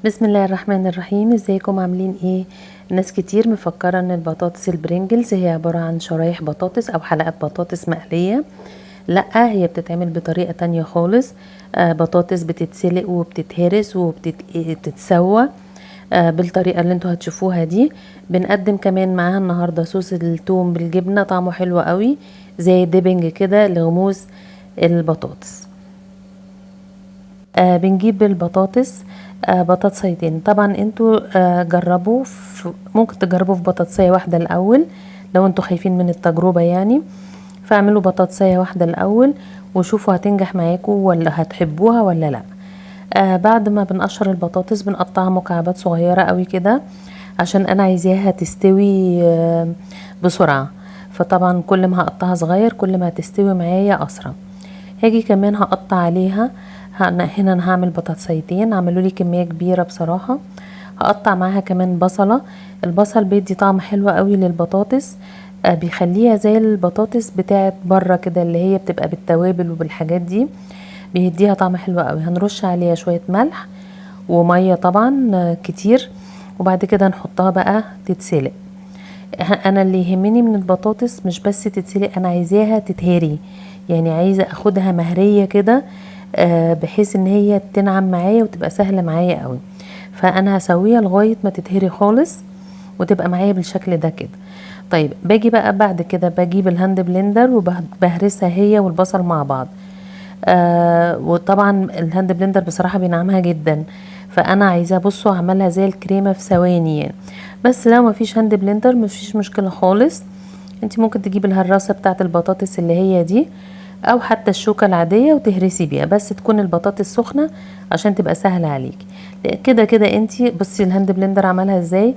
بسم الله الرحمن الرحيم. ازيكم عاملين ايه؟ ناس كتير مفكرة ان البطاطس البرينجلز هي عبارة عن شرايح بطاطس او حلقات بطاطس مقلية. لا، هي بتتعمل بطريقة تانية خالص. بطاطس بتتسلق وبتتهرس وبتتسوى بالطريقة اللي انتوا هتشوفوها دي. بنقدم كمان معاها النهاردة صوص الثوم بالجبنة، طعمه حلو قوي زي ديبنج كده لغموس البطاطس. بنجيب البطاطس، بطاطسيتين. طبعا انتوا جربوا ممكن تجربوا في بطاطسية واحدة الاول لو انتوا خايفين من التجربة يعني. فاعملوا بطاطسية واحدة الاول وشوفوا هتنجح معاكم ولا هتحبوها ولا لا. بعد ما بنقشر البطاطس بنقطعها مكعبات صغيرة قوي كده عشان انا عايزاها تستوي بسرعة. فطبعا كل ما هقطعها صغير كل ما هتستوي معايا اسرع. هاجي كمان هقطع عليها. هنا انا هعمل بطاطسيتين عملوا لي كميه كبيره بصراحه. هقطع معاها كمان بصله. البصل بيدي طعم حلو قوي للبطاطس. بيخليها زي البطاطس بتاعت بره كده اللي هي بتبقى بالتوابل وبالحاجات دي. بيديها طعم حلو قوي. هنرش عليها شويه ملح وميه طبعا كتير. وبعد كده نحطها بقى تتسلق. انا اللي يهمني من البطاطس مش بس تتسلق، انا عايزاها تتهري. يعني عايزه اخدها مهريه كده بحيث ان هي تنعم معايا وتبقى سهله معايا قوي. فانا هسويها لغايه ما تتهري خالص وتبقى معايا بالشكل ده كده. طيب باجي بقى بعد كده بجيب الهاند بلندر وبهرسها هي والبصل مع بعض. وطبعا الهاند بلندر بصراحه بينعمها جدا. فانا عايزاه بصوا اعملها زي الكريمه في ثواني يعني. بس لو مفيش هاند بلندر مفيش مشكله خالص. انت ممكن تجيب الهراسه بتاعه البطاطس اللي هي دي او حتى الشوكه العاديه وتهرسي بيها، بس تكون البطاطس سخنه عشان تبقى سهله عليكي. كده كده انت بصي الهاند بلندر عملها ازاي.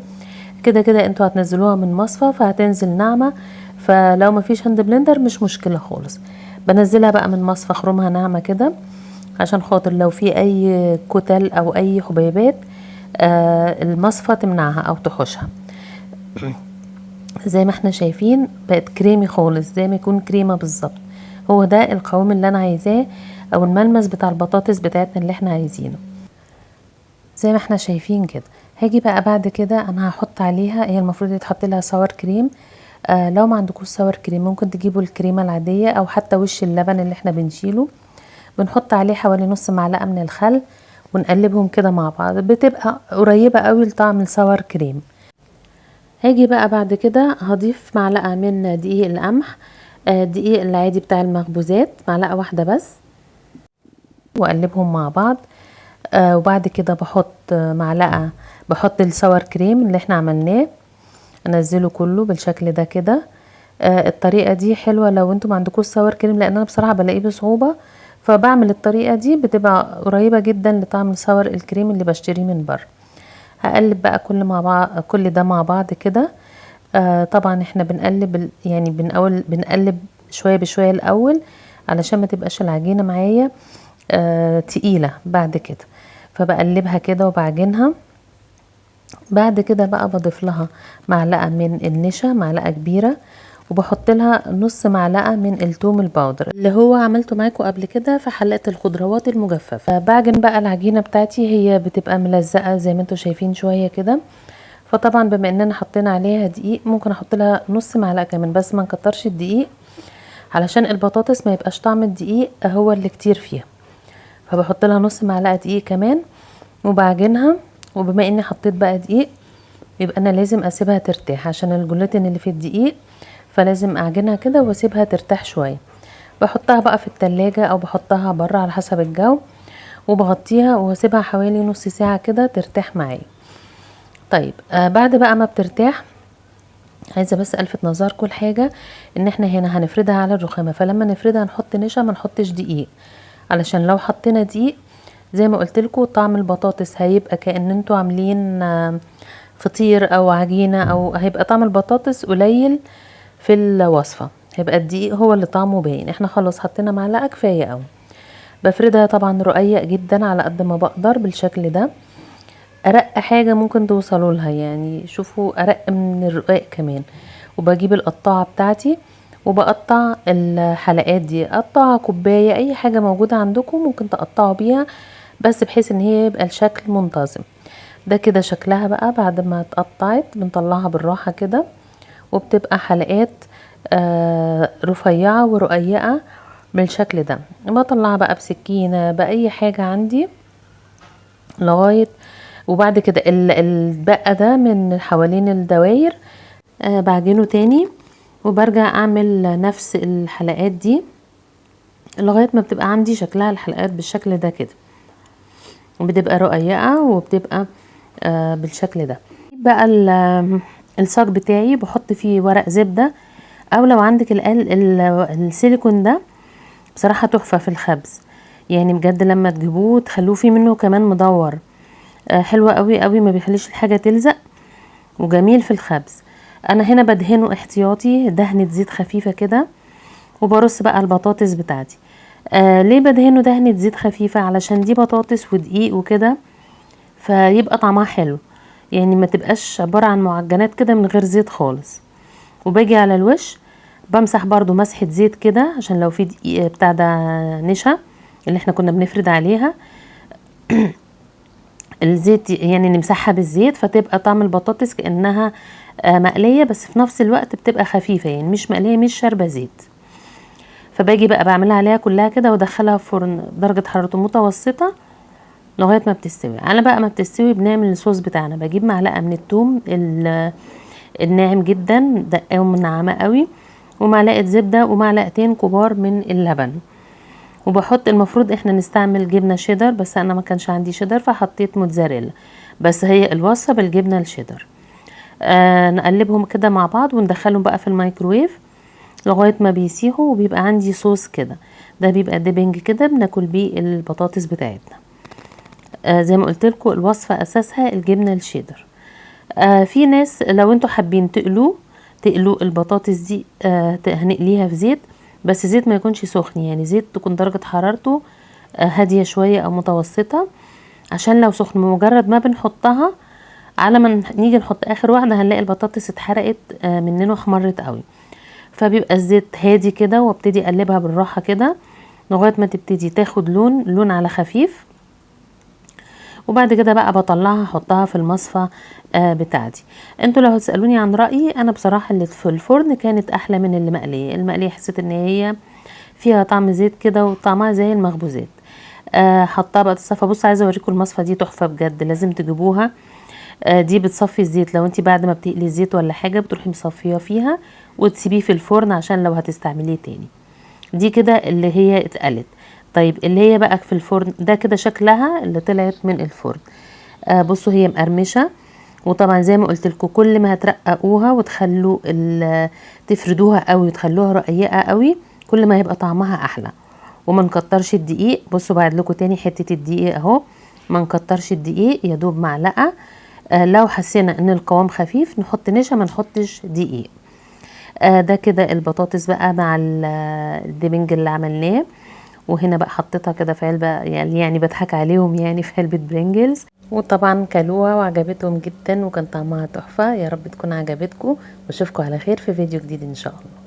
كده كده انتوا هتنزلوها من مصفى فهتنزل ناعمه. فلو مفيش هاند بلندر مش مشكله خالص. بنزلها بقى من مصفى اخرمها ناعمه كده عشان خاطر لو في اي كتل او اي حبيبات المصفى تمنعها او تحوشها. زي ما احنا شايفين بقت كريمي خالص زي ما يكون كريمه بالظبط. هو ده القوام اللي انا عايزاه او الملمس بتاع البطاطس بتاعتنا اللي احنا عايزينه زي ما احنا شايفين كده. هاجي بقى بعد كده انا هحط عليها، هي المفروض يتحط لها ساور كريم. لو ما عندكوش ساور كريم ممكن تجيبوا الكريمه العاديه او حتى وش اللبن اللي احنا بنشيله. بنحط عليه حوالي نص معلقه من الخل ونقلبهم كده مع بعض بتبقى قريبه قوي لطعم الساور كريم. هاجي بقى بعد كده هضيف معلقه من دقيق القمح، دقيق العادي بتاع المخبوزات معلقه واحده بس واقلبهم مع بعض. وبعد كده بحط الساور كريم اللي احنا عملناه انزله كله بالشكل ده كده. الطريقه دي حلوه لو انتم ما عندكوش ساور كريم لان انا بصراحه بلاقيه بصعوبه. فبعمل الطريقه دي بتبقى قريبه جدا لطعم الساور الكريم اللي بشتريه من بره. هقلب بقى كل ده مع بعض كده. طبعا احنا بنقلب يعني بنقلب شويه بشويه الاول علشان ما تبقاش العجينه معايا تقيله بعد كده. فبقلبها كده وبعجنها. بعد كده بقى بضيف لها معلقه من النشا، معلقه كبيره، وبحط لها نص معلقه من الثوم الباودر اللي هو عملته معاكم قبل كده في حلقه الخضروات المجففه. بعجن بقى العجينه بتاعتي، هي بتبقى ملزقه زي ما انتم شايفين شويه كده. فطبعا بما اننا حطينا عليها دقيق ممكن احط لها نص معلقه كمان بس ما نكترش الدقيق علشان البطاطس ما يبقاش طعم الدقيق هو اللي كتير فيها. فبحط لها نص معلقه دقيق كمان وبعجنها. وبما اني حطيت بقى دقيق يبقى انا لازم اسيبها ترتاح عشان الجلوتين اللي في الدقيق. فلازم اعجنها كده واسيبها ترتاح شويه. بحطها بقى في التلاجة او بحطها بره على حسب الجو وبغطيها واسيبها حوالي نص ساعه كده ترتاح معايا. طيب بعد بقى ما بترتاح عايزه بس الفت نظركم حاجه ان احنا هنا هنفردها على الرخامه. فلما نفردها نحط نشا ما نحطش دقيق علشان لو حطينا دقيق زي ما قلت لكم طعم البطاطس هيبقى كأن انتوا عاملين فطير او عجينه او هيبقى طعم البطاطس قليل في الوصفه. هيبقى الدقيق هو اللي طعمه باين. احنا خلاص حطينا معلقه كفايه قوي. بفردها طبعا رقيق جدا على قد ما بقدر بالشكل ده. ارق حاجه ممكن توصلوا لها يعني شوفوا ارق من الرقاق كمان. وبجيب القطاعه بتاعتي وبقطع الحلقات دي. قطعها كوبايه اي حاجه موجوده عندكم ممكن تقطعوا بيها بس بحيث ان هي يبقى الشكل منتظم. ده كده شكلها بقى بعد ما اتقطعت. بنطلعها بالراحة كده وبتبقى حلقات رفيعة ورقيقة بالشكل ده. بطلعها بقى بسكينة بأي حاجة عندي لغاية. وبعد كده البقى ده من حوالين الدواير بعجنه تاني وبرجع اعمل نفس الحلقات دي لغاية ما بتبقى عندي شكلها الحلقات بالشكل ده كده، بتبقى رقيقة وبتبقى بالشكل ده. بقى الصاج بتاعي بحط فيه ورق زبدة، او لو عندك السيليكون ده بصراحة تحفة في الخبز، يعني بجد لما تجيبوه تخلوه فيه منه كمان مدور حلوة قوي قوي، ما بيخليش الحاجة تلزق وجميل في الخبز. انا هنا بدهنه احتياطي دهنة زيت خفيفة كده، وبرص بقى البطاطس بتاعتي. ليه بدهنه دهنة زيت خفيفة؟ علشان دي بطاطس ودقيق وكده، فيبقى طعمها حلو، يعني ما تبقاش عبارة عن معجنات كده من غير زيت خالص. وباجي على الوش بمسح برضو مسحة زيت كده عشان لو في دقيق بتاع ده نشا اللي احنا كنا بنفرد عليها الزيت، يعني نمسحها بالزيت فتبقى طعم البطاطس كأنها مقلية، بس في نفس الوقت بتبقى خفيفة، يعني مش مقلية مش شاربة زيت. فباجي بقى بعملها عليها كلها كده وادخلها في فرن درجة حرارته متوسطة لغاية ما بتستوي. على بقى ما بتستوي بنعمل الصوص بتاعنا. بجيب معلقة من الثوم الناعم جدا دقاهم ناعمة قوي، ومعلقة زبدة ومعلقتين كبار من اللبن، وبحط المفروض احنا نستعمل جبنة شيدر بس انا ما كانش عندي شيدر فحطيت موتزاريلا، بس هي الوصفة بالجبنة الشيدر. نقلبهم كده مع بعض وندخلهم بقى في الميكرويف لغاية ما بيسيحوا، وبيبقى عندي صوص كده، ده بيبقى ديبنج كده بناكل بيه البطاطس بتاعتنا. زي ما قلت لكم الوصفة اساسها الجبنة الشيدر. في ناس لو انتوا حابين تقلوا البطاطس دي هنقليها في زيت، بس زيت ما يكونش سخن، يعني زيت تكون درجة حرارته هادية شوية او متوسطة، عشان لو سخن مجرد ما بنحطها على ما نيجي نحط اخر واحدة هنلاقي البطاطس اتحرقت مننا وحمرت قوي. فبيبقى الزيت هادي كده، وابتدي اقلبها بالراحة كده لغاية ما تبتدي تاخد لون على خفيف، وبعد كده بقى بطلعها احطها في المصفى بتاعتي. انتوا لو هتسألوني عن رأيي انا بصراحة اللي في الفرن كانت احلى من اللي مقلية. المقلية حسيت ان هي فيها طعم زيت كده وطعمها زي المخبوزات. حطها بقى تصفى. بص عايزة اوريكم المصفى دي تحفة بجد، لازم تجيبوها. دي بتصفي الزيت، لو انت بعد ما بتقلي الزيت ولا حاجة بتروحي مصفيه فيها وتسيبيه في الفرن عشان لو هتستعمليه تاني. دي كده اللي هي اتقلت. طيب اللي هي بقى في الفرن ده كده شكلها اللي طلعت من الفرن. بصوا هي مقرمشة، وطبعا زي ما قلت لكم كل ما هترققوها وتخلوا تفردوها قوي وتخلوها رقيقة قوي كل ما هيبقى طعمها احلى. وما نكترش الدقيق. بصوا بعد لكم تاني حتة الدقيق اهو، ما نكترش الدقيق، يا دوب معلقة. لو حسينا ان القوام خفيف نحط نشا، ما نحطش دقيق. ده كده البطاطس بقى مع الدبنج اللي عملناه. وهنا بقى حطيتها كده في علبة، يعني بضحك عليهم يعني في علبة برينجلز، وطبعا كلوها وعجبتهم جدا وكان طعمها تحفة. يا رب تكون عجبتكم، واشوفكم على خير في فيديو جديد ان شاء الله.